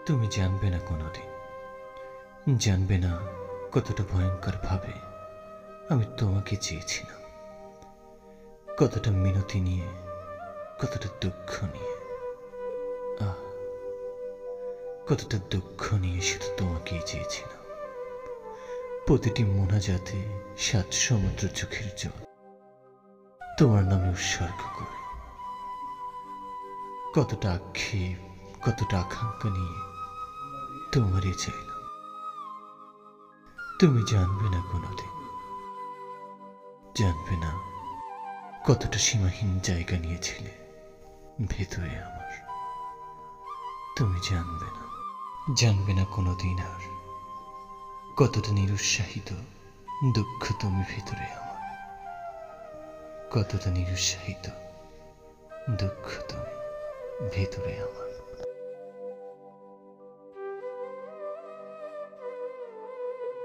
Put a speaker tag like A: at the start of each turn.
A: তুমি জানবে না কোনোদিন, জানবে না কতটা ভয়ঙ্কর ভাবে আমি তোমাকে চেয়েছিলাম, কতটা মিনতি নিয়ে, কতটা দুঃখ নিয়ে, আহ কতটা দুঃখ নিয়ে শুধু তোমাকেই চেয়েছিলাম। প্রতিটি মোনাজাতে 7 সমুদ্র চোখের জল তোমার নামে উৎসর্গ করে, কতটা আক্ষেপ, কতটা আকাঙ্ক্ষা নিয়ে তোমারই চাইলাম। তুমি জানবে না কোনোদিন, জানবে না কতটা সীমাহীন জায়গা নিয়েছিলে ভেতরে আমার। তুমি জানবে না, জানবে না কোনোদিন আর কতটা নিরুৎসাহিত দুঃখ তুমি ভেতরে আমার, কতটা নিরুৎসাহিত দুঃখ তুমি ভেতরে আমার।